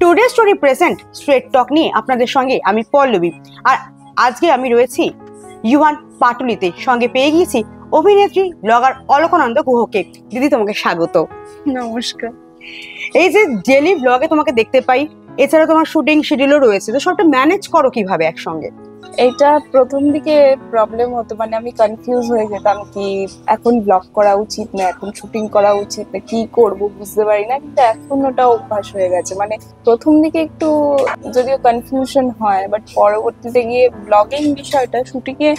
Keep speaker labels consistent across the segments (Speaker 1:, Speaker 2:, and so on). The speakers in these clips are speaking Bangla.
Speaker 1: টুডে স্টোরি প্রেজেন্ট স্ট্রেট টক নিয়ে আপনাদের সঙ্গে আমি পল্লবী। আর আজকে আমি রয়েছি ইউহান পাটুলিতে, সঙ্গে পেয়ে গিয়েছি অভিনেত্রী ব্লগার অলকানন্দ গুহকে। দিদি, তোমাকে স্বাগত।
Speaker 2: নমস্কার।
Speaker 1: এই যে ডেলি ব্লগে তোমাকে দেখতে পাই, এছাড়া তোমার শুটিং শিডিউলও রয়েছে, তো সবটা ম্যানেজ করো কিভাবে একসঙ্গে?
Speaker 2: এটা প্রথম দিকে প্রবলেম হতো, মানে আমি কনফিউজ হয়ে যেতাম কি এখন ব্লগ করা উচিত না, এখন শুটিং করা উচিত না, কি করব বুঝতে পারি না। কিন্তু এখন ওটা অভ্যাস হয়ে গেছে। মানে প্রথম দিকে একটু যদিও কনফিউশন হয়, বাট পরবর্তীতে গিয়ে ব্লগিং বিষয়টা, শুটিং এ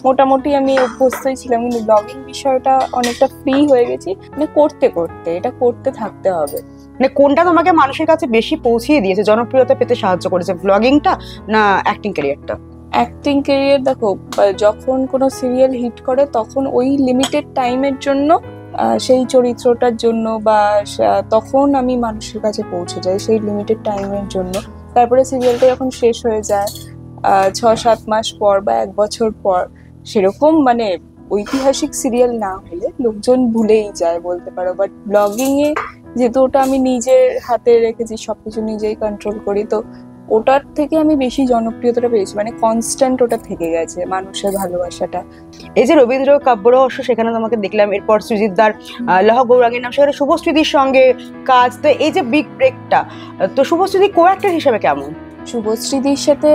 Speaker 2: মোটামুটি আমি অভ্যস্তই ছিলাম, কিন্তু ব্লগিং বিষয়টা অনেকটা ফ্রি হয়ে গেছি। মানে করতে করতে এটা করতে থাকতে হবে।
Speaker 1: মানে কোনটা তোমাকে মানুষের কাছে বেশি পৌঁছিয়ে দিয়েছে, জনপ্রিয়তা পেতে সাহায্য করেছে, ব্লগিংটা না অ্যাক্টিং ক্যারিয়ারটা?
Speaker 2: অ্যাক্টিং ক্যারিয়ার দেখো, যখন কোনো সিরিয়াল হিট করে তখন ওই লিমিটেড টাইমের জন্য সেই চরিত্রটার জন্য বা তখন আমি মানুষের কাছে পৌঁছে যাই সেই লিমিটেড টাইমের জন্য। তারপরে সিরিয়ালটা যখন শেষ হয়ে যায় 6-7 মাস পর বা 1 বছর পর, সেরকম মানে ঐতিহাসিক সিরিয়াল না হলে লোকজন ভুলেই যায় বলতে পারো। বাট ব্লগিং এ যেহেতু ওটা আমি নিজের হাতে রেখেছি, সবকিছু নিজেই কন্ট্রোল করি, তো ওটার থেকে আমি বেশি জনপ্রিয়তাটা পেয়েছি। মানে কনস্ট্যান্ট ওটা থেকে গেছে মানুষের ভালোবাসাটা।
Speaker 1: এই যে রবীন্দ্র কাব্য রহস্য, সেখানে তোমাকে দেখলাম, এরপর সৃজিতদার লহ গৌরাঙ্গের নাম, সেখানে শুভশ্রীদির সঙ্গে কাজ। তো এই যে বিগ ব্রেকটা, তো শুভশ্রীদি কো অ্যাক্টর হিসেবে কেমন?
Speaker 2: শুভশ্রীদির সাথে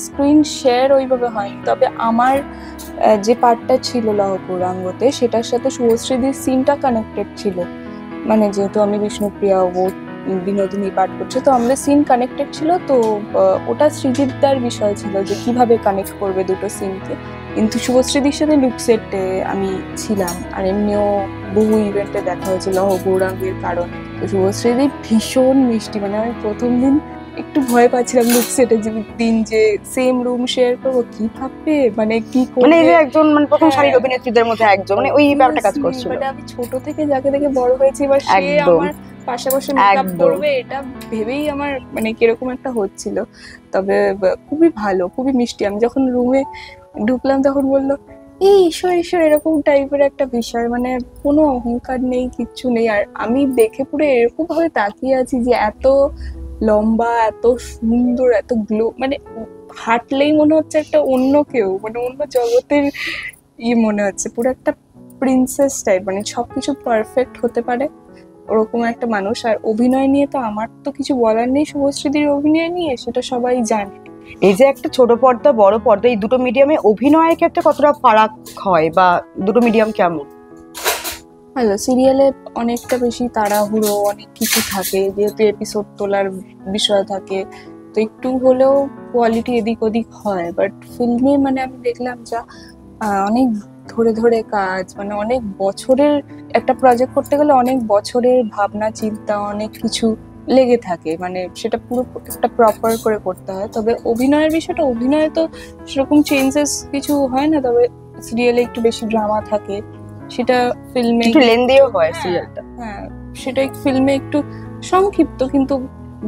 Speaker 2: স্ক্রিন শেয়ার ওইভাবে হয়নি, তবে আমার যে পার্টটা ছিল লহ গৌরাঙ্গতে, সেটার সাথে শুভশ্রীদির সিনটা কানেক্টেড ছিল। মানে যেহেতু আমি বিষ্ণুপ্রিয়া ও বিনোদিনী পাঠ করছে, তো আমাদের সিন কানেক্টেড ছিল। তো ওটা সৃজিতদার বিষয় ছিল যে কিভাবে কানেক্ট করবে দুটো সিনকে। কিন্তু শুভশ্রীদির সাথে লুকসেটে আমি ছিলাম, আর এমনিও বহু ইভেন্টে দেখা হয়েছে লহ গৌরাঙ্গের কারণে। তো শুভশ্রীদি ভীষণ মিষ্টি। মানে আমি প্রথম দিন একটু ভয় পাচ্ছিলাম লুকসেটে, যে দিন যে সেম রুম শেয়ার করবো, কি ভাববে, মানে কি করবে।
Speaker 1: মানে এই যে একজন মানে প্রথম সারির অভিনেত্রীদের মধ্যে একজন, মানে ওই ব্যাপারটা কাজ করছিল।
Speaker 2: মানে আমি ছোট থেকে যাকে দেখে বড় হয়েছি, এবার সে আমার পাশাপাশি মেকআপ করবে, এটা ভেবেই আমার মানে কিরকম একটা হচ্ছিল। তবে খুবই ভালো, খুবই মিষ্টি। আমি যখন রুমে ঢুকলাম তখন বললো এই ঈশ্বর ঈশ্বর, এরকম টাইপের একটা বিষয়। মানে কোনো অহংকার নেই, কিচ্ছু নেই। আর আমি দেখে পুরো এরকম ভাবে তাকিয়ে আছি যে এত লম্বা, এত সুন্দর, এত গ্লো, মানে হাঁটলেই মনে হচ্ছে একটা অন্য কেউ, মানে অন্য জগতের মনে হচ্ছে। পুরো একটা প্রিন্সেস টাইপ, মানে সবকিছু পারফেক্ট হতে পারে ওরকম একটা মানুষ। আর অভিনয় নিয়ে তো আমার তো কিছু বলার নেই, শুভশ্রীদির অভিনয় নিয়ে সেটা সবাই জানে।
Speaker 1: এই যে একটা ছোট পর্দা বড় পর্দা, এই দুটো মিডিয়ামে অভিনয়ের ক্ষেত্রে কতটা ফারাক হয়, বা দুটো মিডিয়াম কেমন?
Speaker 2: হ্যালো, সিরিয়ালে অনেকটা বেশি তাড়াহুড়ো, অনেক কিছু থাকে, যেহেতু এপিসোড তোলার বিষয় থাকে, তো একটু হলেও কোয়ালিটি এদিক ওদিক হয়। বাট ফিল্মে মানে আমি দেখলাম যা অনেক ধরে ধরে কাজ, মানে অনেক বছরের একটা প্রজেক্ট করতে গেলে অনেক বছরের ভাবনা চিন্তা, অনেক কিছু লেগে থাকে। মানে সেটা পুরো একটা প্রপার করে করতে হয়। তবে অভিনয়ের বিষয়টা, অভিনয়ে তো সেরকম চেঞ্জেস কিছু হয় না, তবে সিরিয়ালে একটু বেশি ড্রামা থাকে, সেটা ফিল্মে
Speaker 1: একটু লেন্দিও হয় সিরিয়ালটা।
Speaker 2: হ্যাঁ, সেটা ফিল্মে একটু সংক্ষিপ্ত, কিন্তু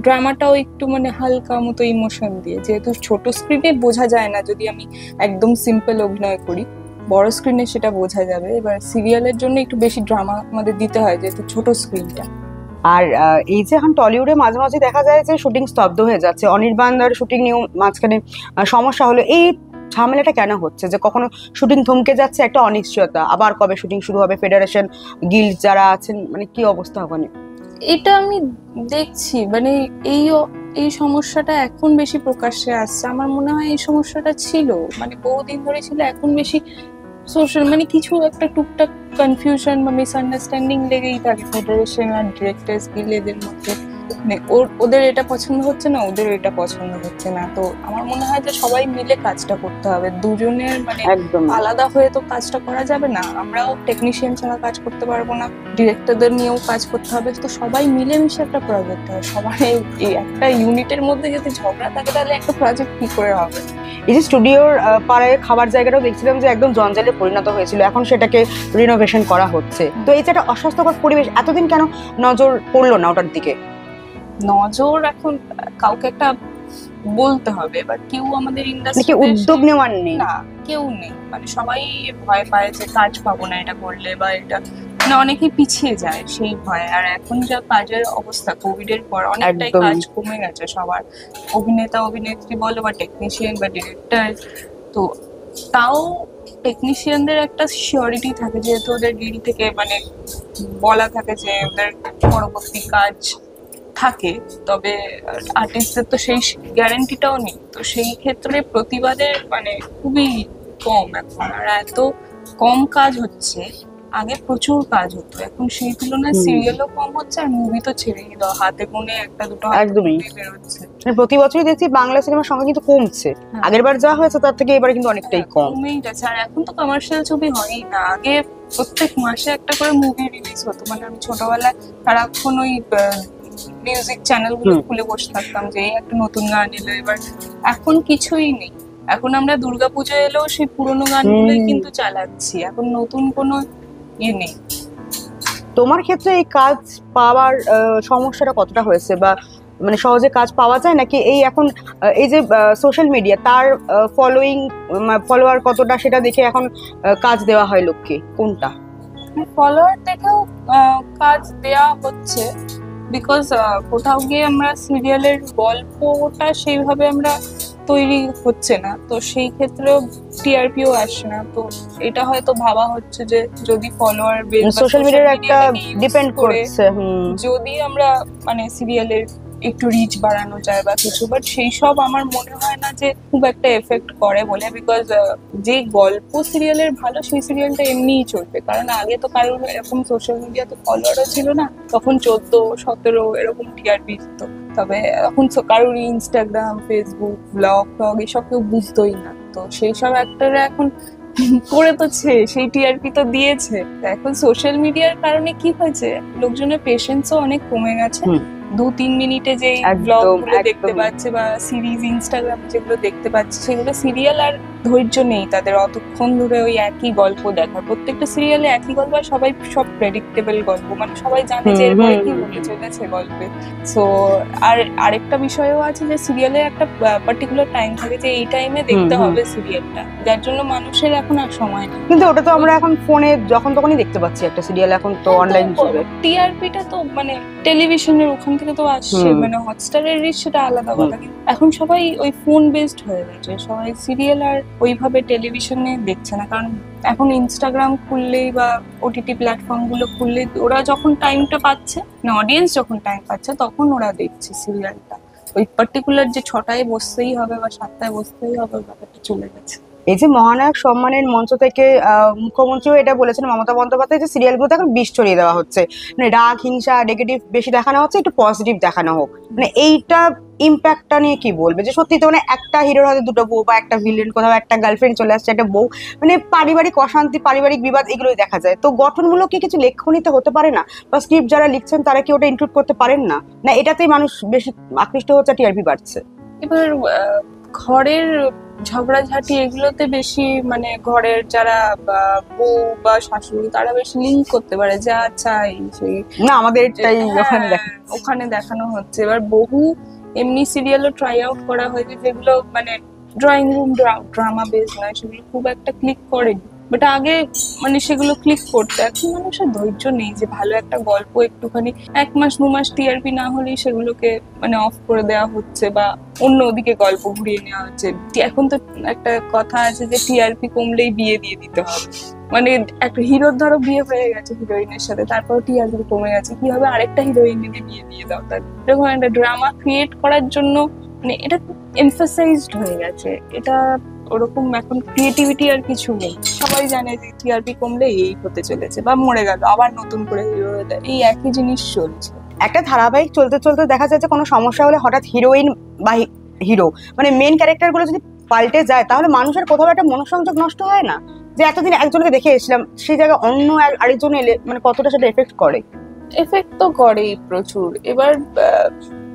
Speaker 2: ড্রামাটাও একটু মানে হালকা মতো ইমোশন দিয়ে। যেহেতু ছোট স্ক্রিনে বোঝা যায় না যদি আমি একদম সিম্পল অভিনয় করি, বড় স্ক্রিনে সেটা বোঝা যাবে। এবার সিরিয়ালের জন্য একটু বেশি ড্রামা আমাদের দিতে হয়, যেহেতু ছোট স্ক্রিনটা।
Speaker 1: আর এই যে এখন টলিউডে মাঝে মাঝে দেখা যায় যে শুটিং স্তব্ধ হয়ে যাচ্ছে, অনির্বাণদার শুটিং নিয়েও মাঝখানে সমস্যা হলো। এই ঝামেলাটা কেন হচ্ছে যে কখনো শুটিং থমকে যাচ্ছে, একটা অনিশ্চয়তা, আবার কবে শুটিং শুরু হবে, ফেডারেশন গিল্ড যারা আছেন, মানে কি অবস্থা ওখানে?
Speaker 2: এটা আমি দেখছি, মানে এই সমস্যাটা এখন বেশি প্রকাশ্যে আসছে। আমার মনে হয় এই সমস্যাটা ছিল মানে বহুদিন ধরে ছিল, এখন বেশি সোশ্যাল, মানে কিছু একটা টুকটাক কনফিউশন বা মিসআন্ডারস্ট্যান্ডিং লেগেই থাকে ফেডারেশন আর ডিরেক্টরস গিল্ড এদের মধ্যে। মানে ওদের এটা পছন্দ হচ্ছে না, ওদের এটা পছন্দ হচ্ছে না। তো আমার মনে হয় যে সবাই মিলে কাজটা করতে হবে, দুজনের মানে
Speaker 1: একদম
Speaker 2: আলাদা হয়ে তো কাজটা করা যাবে না। আমরাও টেকনিশিয়ান ছাড়া কাজ করতে পারবো না, ডিরেক্টরদের নিয়েও কাজ করতে হবে। তো সবাই মিলেমিশে একটা প্রজেক্ট হয়। সবাই এই একটা ইউনিটের মধ্যে যদি ঝগড়া থাকে, তাহলে একটা প্রজেক্ট কি করে হবে?
Speaker 1: এই যে স্টুডিওর পাড়ায় খাবার জায়গাটাও দেখছিলাম যে একদম জঞ্জালে পরিণত হয়েছিল, এখন সেটাকে রিনোভেশন করা হচ্ছে। তো এই যে একটা অস্বাস্থ্যকর পরিবেশ, এতদিন কেন নজর পড়লো না ওটার দিকে?
Speaker 2: নজর এখন কাউকে একটা বলতে হবে, বাট কেউ আমাদের ইন্ডাস্ট্রি
Speaker 1: উদ্যোগ নেওয়ার নেই
Speaker 2: না, কেউ নেই। মানে সবাই ভয় পায় যে কাজ পাবো না এটা করলে, বা এটা মানে অনেকেই পিছিয়ে যায় সেই ভয়ে। আর এখন যা কাজের অবস্থা কোভিড এর পর অনেকটাই কাজ কমে গেছে সবার, অভিনেতা অভিনেত্রী বলো বা টেকনিশিয়ান বা ডিরেক্টর। তো তাও টেকনিশিয়ানদের একটা সিওরিটি থাকে, যেহেতু ওদের ডিল থেকে মানে বলা থাকে যে ওদের পরবর্তী কাজ থাকে, তবে আর্টিস্টদের তো সেই গ্যারান্টিটাও নেই। তো সেই ক্ষেত্রে প্রতিবাদের মানে খুবই কম এখন, আর এত কম কাজ হচ্ছে। আগে প্রচুর কাজ হতো, এখন সেই তুলনায় সিরিয়ালও কম হচ্ছে, আর মুভি তো ছেড়েই দাও, হাতে গোনে একটা দুটো
Speaker 1: একদমই
Speaker 2: বেরোচ্ছে।
Speaker 1: প্রতি বছরই দেখছি বাংলা সিনেমার সংখ্যা কিন্তু কমছে, আগের বার যা হয়েছে তার থেকে এবারে কিন্তু অনেকটাই কম
Speaker 2: কমেই গেছে। আর এখন তো কমার্শিয়াল ছবি হয়ই না, আগে প্রত্যেক মাসে একটা করে মুভি রিলিজ হতো। মানে আমি ছোটবেলায় সারাক্ষণ ওই মিউজিক চ্যানেল গুলো খুলে বসে থাকতাম যে একটা নতুন গান এলো। এবার এখন কিছুই নেই, এখন আমরা দুর্গাপুজো এলেও সেই পুরোনো গানগুলোই কিন্তু চালাচ্ছি, এখন নতুন কোনো ইয়ে নেই।
Speaker 1: তোমার ক্ষেত্রে এই কাজ পাওয়ার সমস্যাটা কতটা হয়েছে, বা মানে সহজে কাজ পাওয়া যায় নাকি এই এখন এই যে সোশ্যাল মিডিয়া তার ফলোয়ার কতটা সেটা দেখে এখন কাজ দেওয়া হয় লোককে, কোনটা?
Speaker 2: ফলোয়ার দেখেও কাজ দেওয়া হচ্ছে, বিকজ কোথাও গিয়ে আমরা সিরিয়ালের গল্পটা সেইভাবে আমরা তৈরি হচ্ছে না, তো সেই ক্ষেত্রেও টিআরপিও আসছে না। তো এটা হয়তো ভাবা হচ্ছে যে যদি ফলোয়ার বেস
Speaker 1: সোশ্যাল মিডিয়ার একটা ডিপেন্ড করছে,
Speaker 2: যদি আমরা মানে সিরিয়ালের একটু রিচ বাড়ানো যায় বা কিছু, বাট সেই সব আমার মনে হয় না যে খুব একটা এফেক্ট করে বলে। বিকজ যে গল্প সিরিয়ালের ভালো সেই সিরিয়ালটা এমনিই চলবে, কারণ আগে তো কারোর এরকম সোশ্যাল মিডিয়া তো ফলোয়ারও ছিল না, তখন 14-17 এরকম টিআরপি দিত। তবে এখন কারোর ইনস্টাগ্রাম, ফেসবুক, ব্লগ টগ এসব কেউ বুঝতোই না। তো সেই সব অ্যাক্টররা এখন করে তো সেই টিআরপি তো দিয়েছে। এখন সোশ্যাল মিডিয়ার কারণে কি হয়েছে, লোকজনের পেশেন্সও অনেক কমে গেছে। 2-3 মিনিটে যে ব্লগ গুলো দেখতে পাচ্ছে বা সিরিজ ইনস্টাগ্রামে যেগুলো দেখতে পাচ্ছে, সেগুলো সিরিয়াল আর ধৈর্য নেই তাদের অতক্ষণ ধরে ওই একই গল্প দেখা। প্রত্যেকটা সিরিয়ালে একই গল্প, আর সবাই সব প্রেডিক্টেবল গল্প, মানে সবাই জানে যে এরপরে কি হতে চলেছে গল্পে। সো আর আরেকটা বিষয়ও আছে যে সিরিয়ালে একটা পার্টিকুলার টাইম থাকে যে এই টাইমে দেখতে হবে সিরিয়ালটা, যার জন্য মানুষের এখন আর সময় নেই।
Speaker 1: কিন্তু ওটা তো আমরা এখন ফোনে যখন তখনই দেখতে পাচ্ছি একটা সিরিয়াল, এখন তো অনলাইন হিসেবে।
Speaker 2: টিআরপিটা তো মানে টেলিভিশনের ওখান থেকে তো আসছে, মানে হটস্টারের রিচ সেটা আলাদা কথা। কিন্তু এখন সবাই ওই ফোন বেসড হয়ে গেছে, সবাই সিরিয়াল আর ওইভাবে টেলিভিশনে দেখছে না। কারণ এখন ইনস্টাগ্রাম খুললেই বা ওটিটি প্ল্যাটফর্ম গুলো খুললেই ওরা যখন টাইমটা পাচ্ছে, না অডিয়েন্স যখন টাইম পাচ্ছে, তখন ওরা দেখছে সিরিয়ালটা। ওই পার্টিকুলার যে 6টায় বসতেই হবে বা 7টায় বসতেই হবে, ব্যাপারটা চলে গেছে।
Speaker 1: এই যে মহানায়ক সম্মানের মঞ্চ থেকে মুখ্যমন্ত্রীও এটা বলেছেন, মমতা বন্দ্যোপাধ্যায়, যে সিরিয়ালগুলোতে এখন বিষ ছড়িয়ে দেওয়া হচ্ছে, মানে রাগ হিংসা নেগেটিভ বেশি দেখানো হচ্ছে, একটু পজিটিভ দেখানো হোক। মানে এইটা ইম্প্যাক্টটা নিয়ে কি বলবে, যে সত্যি তো মানে একটা হিরোর হাতে দুটো বউ, বা একটা ভিলেন কোথাও একটা গার্লফ্রেন্ড চলে আসছে, একটা বউ, মানে পারিবারিক অশান্তি, পারিবারিক বিবাদ, এগুলোই দেখা যায়। তো গঠনমূলক কি কিছু লেখনীতে হতে পারে না, বা স্ক্রিপ্ট যারা লিখছেন তারা কি ওটা ইনক্লুড করতে পারেন না? না এটাতেই মানুষ বেশি আকৃষ্ট হচ্ছে, টিআরপি বাড়ছে?
Speaker 2: এবার ঘরের ঝগড়াঝাটি এগুলোতে বেশি, মানে ঘরের যারা বউ বা শাশুড়ি তারা বেশি লিঙ্ক করতে পারে, যা চাই সেই
Speaker 1: না আমাদের
Speaker 2: ওখানে দেখানো হচ্ছে। এবার বহু এমনি সিরিয়ালও ট্রাই আউট করা হয়েছে যেগুলো মানে ড্রয়িং রুম ড্রামা বেস নয়, সেগুলো খুব একটা ক্লিক করেনি। বাট আগে মানে সেগুলো ক্লিক করতে, এখন মানুষের ধৈর্য নেই যে ভালো একটা গল্প একটুখানি 1 মাস 2 মাস টিআরপি না হলেই সেগুলোকে মানে অফ করে দেওয়া হচ্ছে বা অন্য ওদিকে গল্প ঘুরিয়ে নেওয়া হচ্ছে। এখন তো একটা কথা আছে যে টিআরপি কমলেই বিয়ে দিয়ে দিতে হবে। মানে একটা হিরোর ধরো বিয়ে হয়ে গেছে হিরোইনের সাথে, তারপর টিআরপি কমে গেছে, কি হবে, আরেকটা হিরোইন নিয়ে বিয়ে দিয়ে দাও। তার এরকম একটা ড্রামা ক্রিয়েট করার জন্য মানে এটা এমফাসাইজড হয়ে গেছে। এটা ওরকম এখন ক্রিয়েটিভিটি আর কিছু নেই। সবাই জানে যে টিআরপি কমলে এই হতে চলেছে, বা মরে গেল আবার নতুন করে হিরো হয়ে যায়, এই একই জিনিস চলছে।
Speaker 1: একটা ধারাবাহিক চলতে চলতে দেখা যাচ্ছে কোনো সমস্যা হলে হঠাৎ হিরোইন বা হিরো, মানে মেন ক্যারেক্টার গুলো যদি পাল্টে যায়, তাহলে মানুষের কোথাও একটা মনোসংযোগ নষ্ট হয় না? যে এতদিন একজনকে দেখে এসেছিলাম, সেই জায়গায় অন্য আরেকজন এলে মানে কতটা সেটা এফেক্ট করে?
Speaker 2: এফেক্ট তো করেই প্রচুর। এবার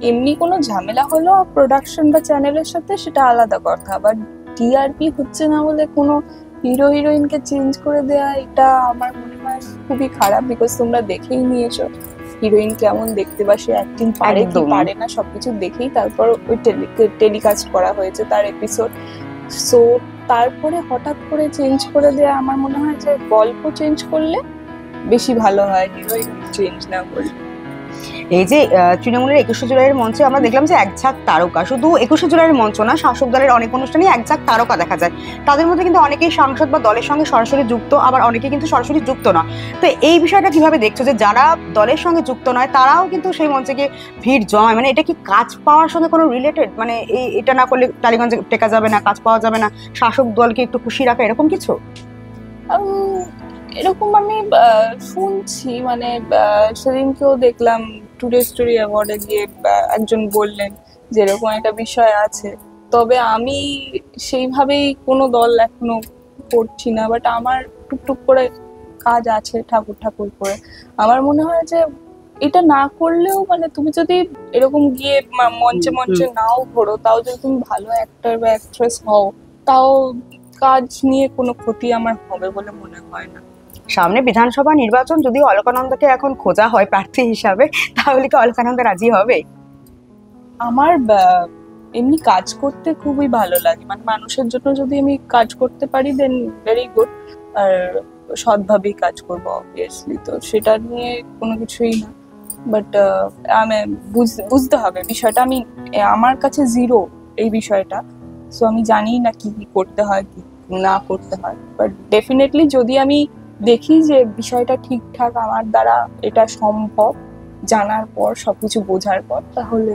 Speaker 2: এমনি কোনো ঝামেলা হলো প্রোডাকশন বা চ্যানেলের সাথে, সেটা আলাদা কথা। আবার টিআরপি হচ্ছে না বলে কোনো হিরো হিরোইনকে চেঞ্জ করে দেয়া, এটা আমার মনে হয় খুবই খারাপ। বিকজ তোমরা দেখেই নিয়েছো হিরোইন কেমন দেখতে বা সে অ্যাক্টিং পারে কি পারে না, সবকিছু দেখেই তারপর ওই টেলিকাস্ট করা হয়েছে তার এপিসোড। সো তারপরে হঠাৎ করে চেঞ্জ করে দেয়া, আমার মনে হয় যে গল্প চেঞ্জ করলে বেশি ভালো হয় হিরোইন চেঞ্জ না করলে।
Speaker 1: এই যে তৃণমূলের 21শে জুলাইয়ের মঞ্চে আমরা দেখলাম যে এক ঝাঁক তারকা, শুধু 21শে জুলাইয়ের মঞ্চ না, শাসক দলের অনেক অনুষ্ঠানে এক ঝাঁক তারকা দেখা যায়। তাদের মধ্যে কিন্তু অনেকেই সাংসদ বা দলের সঙ্গে সরাসরি যুক্ত, আবার অনেকে কিন্তু সরাসরি যুক্ত না। তো এই বিষয়টা কিভাবে দেখছো যে যারা দলের সঙ্গে যুক্ত নয় তারাও কিন্তু সেই মঞ্চে গিয়ে ভিড় জমায়? মানে এটা কি কাজ পাওয়ার সঙ্গে কোনো রিলেটেড? মানে এটা না করলে টালিগঞ্জে টেকা যাবে না, কাজ পাওয়া যাবে না, শাসক দলকে একটু খুশি রাখা, এরকম কিছু?
Speaker 2: এরকম আমি শুনছি, মানে সেদিনকেও দেখলাম টুডে স্টোরি অ্যাওয়ার্ডে গিয়ে একজন বললেন যে এরকম একটা বিষয় আছে। তবে আমি সেইভাবেই কোনো দল এখনো করছি না, বাট আমার টুকটুক করে কাজ আছে ঠাকুর ঠাকুর করে। আমার মনে হয় যে এটা না করলেও, মানে তুমি যদি এরকম গিয়ে মঞ্চে মঞ্চে নাও ঘোরো, তাও যদি তুমি ভালো অ্যাক্টর বা অ্যাক্ট্রেস হও, তাও কাজ নিয়ে কোনো ক্ষতি আমার হবে বলে মনে হয় না।
Speaker 1: সামনে বিধানসভা নির্বাচন, যদি অলকানন্দাকে এখন খোঁজা হয় প্রার্থী হিসাবে, তাহলে কি অলকানন্দা রাজি হবে?
Speaker 2: আমার এমনি কাজ করতে খুবই ভালো লাগে, মানে মানুষের জন্য যদি আমি কাজ করতে পারি দেন ভেরি গুড। আর সৎভাবেই কাজ করবো অবভিয়াসলি, তো সেটা নিয়ে কোনো কিছুই না। বাট আমি বুঝতে হবে বিষয়টা, আমি আমার কাছে জিরো এই বিষয়টা, সো আমি জানি না কি কি করতে হয় কি না করতে হয়। বাট ডেফিনেটলি যদি আমি দেখি যে বিষয়টা ঠিকঠাক আমার দ্বারা এটা সম্ভব, জানার পর সবকিছু বোঝার পর, তাহলে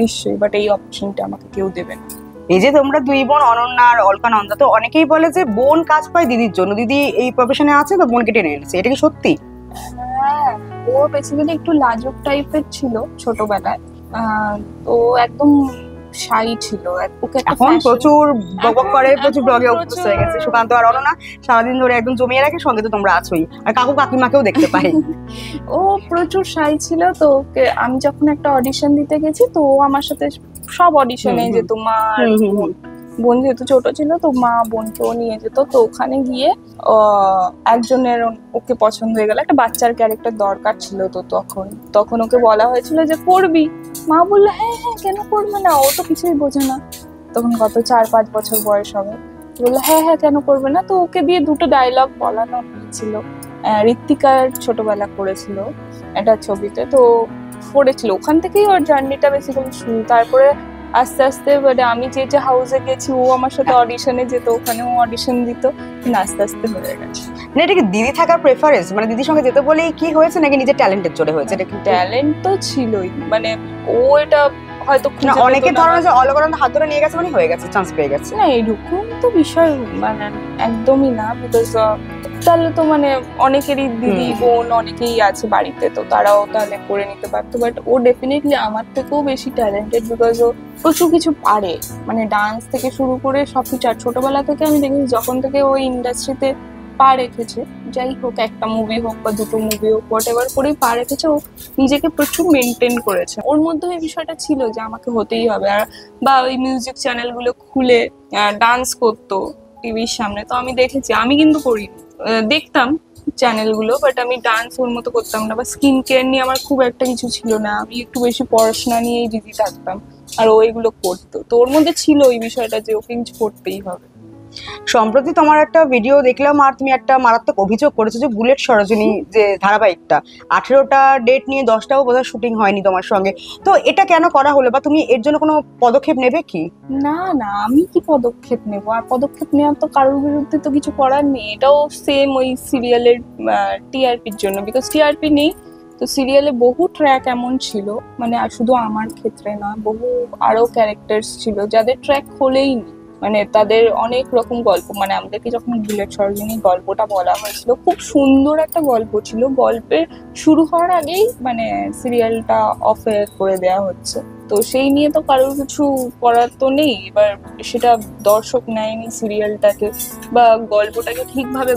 Speaker 2: নিশ্চয়ই। বাট এই অপশনটা আমাকে কেউ দেবে না।
Speaker 1: এই যে তোমরা দুই বোন অনন্যা আর অলকানন্দা, তো অনেকেই বলে যে বোন কাজ পায় দিদির জন্য, দিদি এই প্রফেশনে আছে তো বোনকে টেনে এনেছে, এটা কি সত্যি?
Speaker 2: হ্যাঁ, ও বেসিক্যালি একটু লাজুক টাইপের ছিল ছোটবেলায়, তো একদম শাই ছিল। ওকে
Speaker 1: এখন প্রচুর বকবক করে, প্রচুর ব্লগে অভ্যস্ত হয়ে গেছে। সুকান্ত আর অনন্যা সারাদিন ধরে একদম জমিয়ে রাখে, সঙ্গে তো তোমরা আছোই, আর কাকু কাকিমাকেও দেখতে পাই।
Speaker 2: ও প্রচুর শাই ছিল, তো ওকে আমি যখন একটা অডিশন দিতে গেছি, তো ও আমার সাথে সব অডিশনে যেত। মা আর বোন যেহেতু ছোট ছিল, তো মা বোনকেও নিয়ে যেত। তো ওখানে গিয়ে একজনের ওকে পছন্দ হয়ে গেল, একটা বাচ্চার ক্যারেক্টার দরকার ছিল। তো তখন ওকে বলা হয়েছিল যে করবি। মা বললো হ্যাঁ হ্যাঁ কেন করবে না, ও তো কিছুই বোঝে না। তখন কত 4-5 বছর বয়স হবে। বললো হ্যাঁ হ্যাঁ কেন করবে না। তো ওকে দিয়ে 2টো ডায়লগ বলানো হয়েছিল। ঋত্বিকার ছোটবেলা করেছিল একটা ছবিতে, তো করেছিল। ওখান থেকেই ওর জার্নিটা বেসিক্যালি শুরু। তারপরে আস্তে আস্তে, মানে আমি যে হাউসে গেছি, ও আমার সাথে অডিশনে যেত, ওখানেও অডিশন দিত, আস্তে আস্তে হয়ে গেছে।
Speaker 1: মানে এটা কি দিদি থাকার প্রেফারেন্স, মানে দিদির সঙ্গে যেতে বলেই কি হয়েছে, নাকি নিজের ট্যালেন্টের জোরে হয়েছে? এটা কি
Speaker 2: ট্যালেন্ট তো ছিলই, মানে ও এটা হয়তো
Speaker 1: না, অনেকে ধরো যে অলকানন্দা হাত ধরে নিয়ে গেছে মানে হয়ে গেছে, চান্স পেয়ে গেছে।
Speaker 2: না, এরকম তো বিষয় মানে একদমই না। বিকজ তাহলে তো মানে অনেকেরই দিদি বোন অনেকেই আছে বাড়িতে, তো তারাও তাহলে করে নিতে পারতো। বাট ও ডেফিনেটলি আমার থেকেও বেশি ট্যালেন্টেড, বিকজ ও প্রচুর কিছু পারে, মানে ডান্স থেকে শুরু করে সবকিছু। আর ছোটবেলা থেকে আমি দেখেছি, যখন থেকে ওই ইন্ডাস্ট্রিতে পা রেখেছে, যাই হোক একটা মুভি হোক বা 2টো মুভি হোক, হোয়াট এভার করেই পা রেখেছে, ও নিজেকে প্রচুর মেনটেন করেছে। ওর মধ্যে এই বিষয়টা ছিল যে আমাকে হতেই হবে। আর বা ওই মিউজিক চ্যানেলগুলো খুলে ডান্স করতো টিভির সামনে, তো আমি দেখেছি। আমি কিন্তু করি, দেখতাম চ্যানেলগুলো, বাট আমি ডান্স ওর মতো করতাম না। বা স্কিন কেয়ার নিয়ে আমার খুব একটা কিছু ছিল না, আমি একটু বেশি পড়াশোনা নিয়েই বিজি থাকতাম, আর ও এগুলো করতো। তো ওর মধ্যে ছিল ওই বিষয়টা যে ওকে কিছু করতেই হবে।
Speaker 1: সম্প্রতি তোমার একটা ভিডিও দেখলাম, আর তুমি একটা মারাত্মক অভিযোগ করেছো যে বুলেট সরোজিনী যে ধারাবাহিকটা, 18টা ডেট নিয়ে 10টাও বোধহয় শুটিং হয়নি তোমার সঙ্গে। তো এটা কেন করা হলো, বা তুমি এর জন্য কোনো পদক্ষেপ নেবে কি?
Speaker 2: না না, আমি কি পদক্ষেপ নেব? আর পদক্ষেপ নেওয়ার তো কারোর বিরুদ্ধে তো কিছু করার নেই। এটাও সেম ওই সিরিয়ালের টিআরপির জন্য, বিকজ টিআরপি নেই। তো সিরিয়ালে বহু ট্র্যাক এমন ছিল, মানে আর শুধু আমার ক্ষেত্রে না, বহু আরো ক্যারেক্টার্স ছিল যাদের ট্র্যাক খোলেই নি। মানে তাদের অনেক রকম গল্প, মানে আমাদেরকে যখন বুলেট সরোজিনী গল্পটা বলা হয়েছিল, খুব সুন্দর একটা গল্প ছিল। গল্পের শুরু হওয়ার আগেই মানে সিরিয়ালটা অফ করে দেওয়া হচ্ছে। তো সেই নিয়ে তো কারোর কিছু করার তো নেই। এবার সেটা দর্শক নেয়নি সিরিয়ালটাকে, বা গল্পটাকে ঠিকভাবে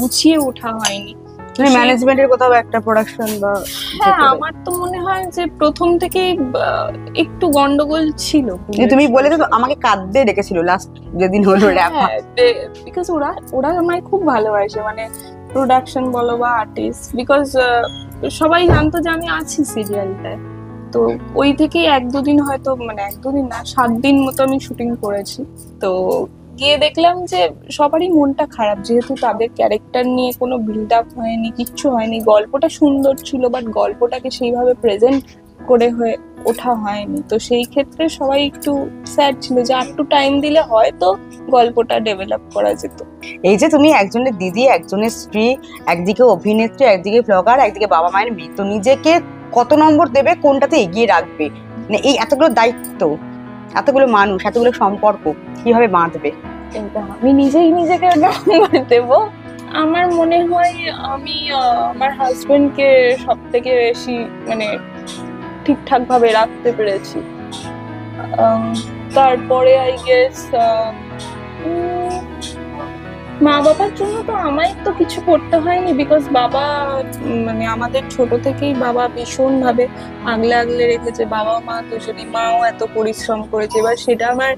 Speaker 2: গুছিয়ে ওঠা হয়নি।
Speaker 1: ম্যানেজমেন্টের কোথাও একটা প্রোডাকশন বা?
Speaker 2: হ্যাঁ, আমার তো মনে হয় যে প্রথম থেকেই একটু গন্ডগোল ছিল।
Speaker 1: তুমি বলে তো আমাকে কাঁদতে ডেকেছিল লাস্ট যেদিন হলো র‍্যাপ,
Speaker 2: বিকজ ওরা আমায় খুব ভালোবাসে, মানে প্রোডাকশন বলো বা আর্টিস্ট, বিকজ সবাই জানতো যে আমি আছি সিরিয়ালটায়। তো ওই থেকেই 1-2 দিন, হয়তো মানে 1-2 দিন না, 7 দিন মতো আমি শুটিং করেছি। তো গিয়ে দেখলাম যে সবারই মনটা খারাপ, যেহেতু তাদের ক্যারেক্টার নিয়ে কোনো বিল্ড আপ হয়নি, কিচ্ছু হয়নি। গল্পটা সুন্দর ছিল, বাট গল্পটাকে সেইভাবে প্রেজেন্ট করে হয়ে ওঠা হয়নি। তো সেই ক্ষেত্রে সবাই একটু স্যাড ছিল যে একটু টাইম দিলে হয়তো গল্পটা ডেভেলপ করা যেত।
Speaker 1: এই যে তুমি একজনের দিদি, একজনের স্ত্রী, একদিকে অভিনেত্রী, একদিকে ব্লগার, একদিকে বাবা মায়ের মেয়ে, তো নিজেকে কত নম্বর দেবে, কোনটাতে এগিয়ে রাখবে? মানে এই এতগুলো দায়িত্ব, এতগুলো মানুষ, এতগুলো সম্পর্ক কিভাবে বাঁধবে?
Speaker 2: আমি নিজেই নিজেকে নম্বর দেব? আমার মনে হয় আমি আমার হাজবেন্ডকে সব থেকে বেশি মানে ঠিকঠাক ভাবে রাখতে পেরেছি। তারপরে আই গেস মা বাবার জন্য তো আমায় তো কিছু করতে হয়নি, বিকজ বাবা মানে আমাদের ছোট থেকেই বাবা ভীষণ ভাবে আগলে আগলে রেখেছে। বাবা মা দুজনই, মাও এত পরিশ্রম করেছে, এবার সেটা আমার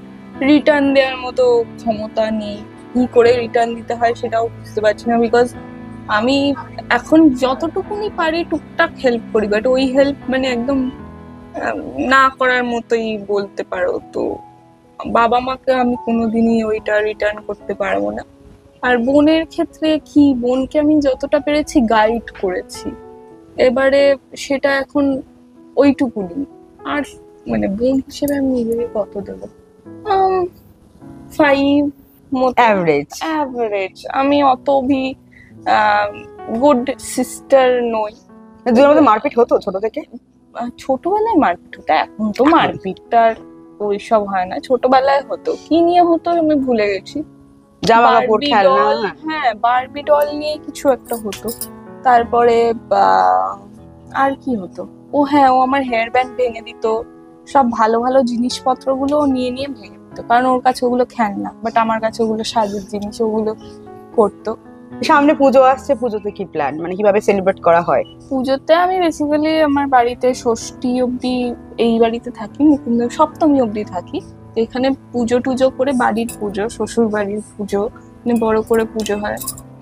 Speaker 2: রিটার্ন দেওয়ার মতো ক্ষমতা নেই। কি করে রিটার্ন দিতে হয় সেটাও বুঝতে পারছি না, বিকজ আমি এখন যতটুকুনি পারি টুকটাক হেল্প করি, বাট ওই হেল্প মানে একদম না করার মতোই বলতে পারো। তো বাবা মাকে আমি কোনোদিনই ওইটা রিটার্ন করতে পারবো না। আর বোনের ক্ষেত্রে কি, বোনকে আমি যতটা পেরেছি গাইড করেছি, এবারে সেটা এখন ওইটুকুনি। আর মানে বোন হিসেবে আমি নিজেকে কত দেবো, 5 মতো, অ্যাভারেজ। আমি অত গুড সিস্টার নই।
Speaker 1: দুজনের মধ্যে মারপিট হতো ছোট থেকে?
Speaker 2: ছোটবেলায় মারপিট হতো, এখন তো মারপিটটার ওইসব হয় না। ছোটবেলায় হতো, কি নিয়ে হতো আমি ভুলে গেছি।
Speaker 1: জামা কাপড়, খেলনা,
Speaker 2: হ্যাঁ বারবি ডল নিয়ে কিছু একটা হতো। তারপরে আর কি হতো, ও হ্যাঁ ও আমার হেয়ার ব্যান্ড ভেঙে দিত, সব ভালো ভালো জিনিসপত্রগুলো নিয়ে নিয়ে ভেঙে দিত, কারণ ওর কাছে ওগুলো খেলনা, বাট আমার কাছে ওগুলো সাজের জিনিস, ওগুলো করতো।
Speaker 1: সামনে পুজো আসছে, পুজোতে কি প্ল্যান, মানে কিভাবে সেলিব্রেট করা হয়?
Speaker 2: পুজোতে আমি বেসিক্যালি আমার বাড়িতে ষষ্ঠী অব্দি এই বাড়িতে থাকি, কিন্তু সপ্তমী অব্দি থাকি। এখানে পুজো টুজো করে, বাড়ির পুজো, শ্বশুর বাড়ির পুজো, মানে বড় করে পুজো হয়।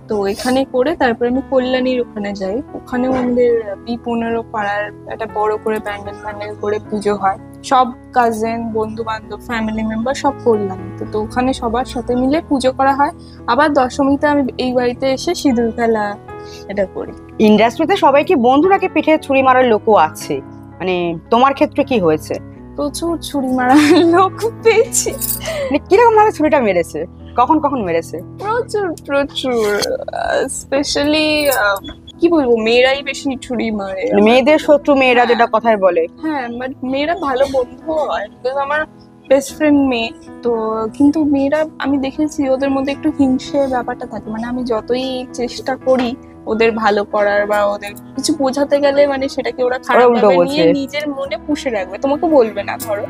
Speaker 2: তো এখানে করে তারপরে আমি কল্যাণীর ওখানে যাই, ওখানেও আমাদের B15 পাড়ার একটা বড় করে প্যান্ডেল করে পুজো হয়। সব কাজিন, বন্ধু বান্ধব, ফ্যামিলি মেম্বার সব কল্যাণীতে, তো ওখানে সবার সাথে মিলে পুজো করা হয়। আবার দশমীতে আমি এই বাড়িতে এসে সিঁদুর খেলা এটা করি।
Speaker 1: ইন্ডাস্ট্রিতে সবাই কি বন্ধু, নাকি পিঠে ছুরি মারার লোকও আছে? মানে তোমার ক্ষেত্রে কি হয়েছে?
Speaker 2: প্রচুর ছুরি মারার লোক পেয়েছি।
Speaker 1: মানে কিরকম ভাবে ছুরিটা মেরেছে, কখন কখন মেরেছে?
Speaker 2: প্রচুর প্রচুর, স্পেশালি কি বলবো, মেয়েরাই বেশি ছুরি মারে।
Speaker 1: মেয়েদের শত্রু মেয়েরা, যেটা কথায় বলে।
Speaker 2: হ্যাঁ, বাট মেয়েরা ভালো বন্ধু হয়, বিকজ আমার বেস্ট ফ্রেন্ড মেয়ে তো। কিন্তু মেয়েরা আমি দেখেছি ওদের মধ্যে একটু হিংসে ব্যাপারটা থাকে, মানে আমি যতই চেষ্টা করি ওদের ভালো করার বা ওদের কিছু বোঝাতে গেলে, মানে সেটাকে ওরা খারাপ ভাবে নিয়ে নিজের মনে পুষে রাখবে। তোমাকে বলবে না ধরো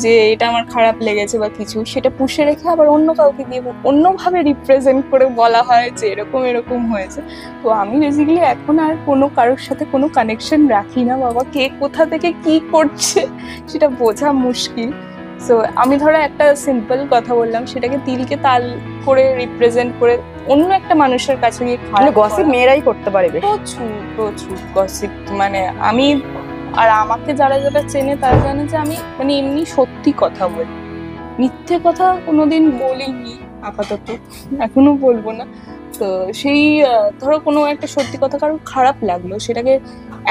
Speaker 2: যে এটা আমার খারাপ লেগেছে বা কিছু, সেটা পুষে রেখে আবার অন্য কাউকে দিয়ে অন্যভাবে রিপ্রেজেন্ট করে বলা হয় যে এরকম এরকম হয়েছে। তো আমি বেসিক্যালি এখন আর কোনো কারোর সাথে কোনো কানেকশন রাখি না। বাবা কে কোথা থেকে কি করছে সেটা বোঝা মুশকিল। সো আমি ধরো একটা সিম্পল কথা বললাম, সেটাকে তিলকে তাল করে রিপ্রেজেন্ট করে অন্য একটা মানুষের কাছে গিয়ে খারাপ
Speaker 1: গসিপ মেয়েরাই করতে পারে
Speaker 2: প্রচুর প্রচুর গসিপ। মানে আমি, আর আমাকে যারা যারা চেনে তারা জানে যে আমি মানে এমনি সত্যি কথা বলি, মিথ্যে কথা কোনোদিন বলিনি, আপাতত এখনো বলবো না। তো সেই ধরো কোনো একটা সত্যি কথা কারোর খারাপ লাগলো, সেটাকে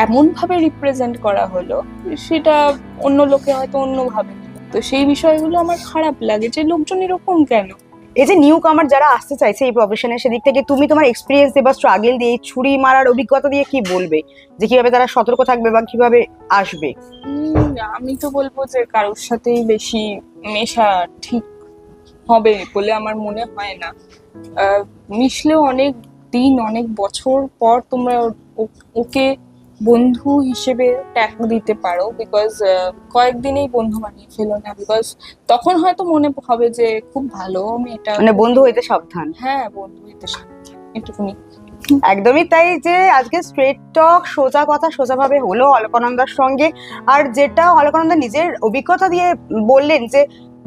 Speaker 2: এমন ভাবে রিপ্রেজেন্ট করা হলো, সেটা অন্য লোকে হয়তো অন্যভাবে, তো সেই বিষয়গুলো আমার খারাপ লাগে যে লোকজন এরকম কেন।
Speaker 1: এই যে নিউ কামার যারা আসতে চাইছে এই প্রফেশনে, সেদিক থেকে তুমি তোমার এক্সপিরিয়েন্স দিয়ে বা স্ট্রাগল দিয়ে, ছুরি মারার অভিজ্ঞতা দিয়ে কি বলবে, যে কিভাবে তারা সতর্ক থাকবে বা কিভাবে আসবে?
Speaker 2: আমি তো বলবো যে কারোর সাথেই বেশি মেশা ঠিক হবে বলে আমার মনে হয় না। মিশলেও অনেক দিন, অনেক বছর পর তোমরা ওকে বন্ধু হিসেবে ট্যাগ দিতে পারো, বিকজ কয়েকদিনেই বন্ধু বানিয়ে ফেলো না, বিকজ তখন হয়তো মনে হবে যে খুব ভালো মেয়েটা,
Speaker 1: মানে বন্ধু হইতে সাবধান।
Speaker 2: হ্যাঁ বন্ধু হইতে সাবধান, এটুকুনি।
Speaker 1: একদমই তাই। যে আজকে স্ট্রেট টক, সোজা কথা সোজা ভাবে হলো অলকানন্দার সঙ্গে। আর যেটা অলকানন্দা নিজের অভিজ্ঞতা দিয়ে বললেন যে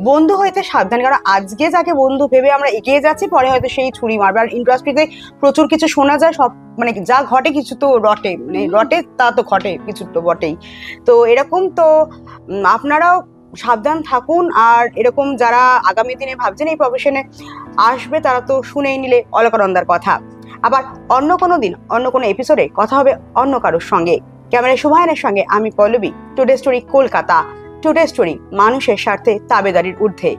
Speaker 1: বন্ধু হইতে সাবধান, কারণ আজকে যাকে বন্ধু ভেবে আমরা এগিয়ে যাচ্ছি, পরে হয়তো সেই ছুরি মারবে। আর ইন্ডাস্ট্রিতে প্রচুর কিছু শোনা যায়, সব মানে যা ঘটে কিছু তো রটে, মানে রটে তা তো ঘটে কিছু তো বটেই। তো এরকম তো আপনারাও সাবধান থাকুন। আর এরকম যারা আগামী দিনে ভাবছেন এই প্রফেশনে আসবে, তারা তো শুনেই নিলে অলকানন্দার কথা। আবার অন্য কোনো দিন অন্য কোনো এপিসোডে কথা হবে অন্য কারোর সঙ্গে। ক্যামেরায় শুভায়নের সঙ্গে আমি Pallabi. Today story Kolkata. Today story, মানুষের স্বার্থে তাবেদারির ঊর্ধ্বে।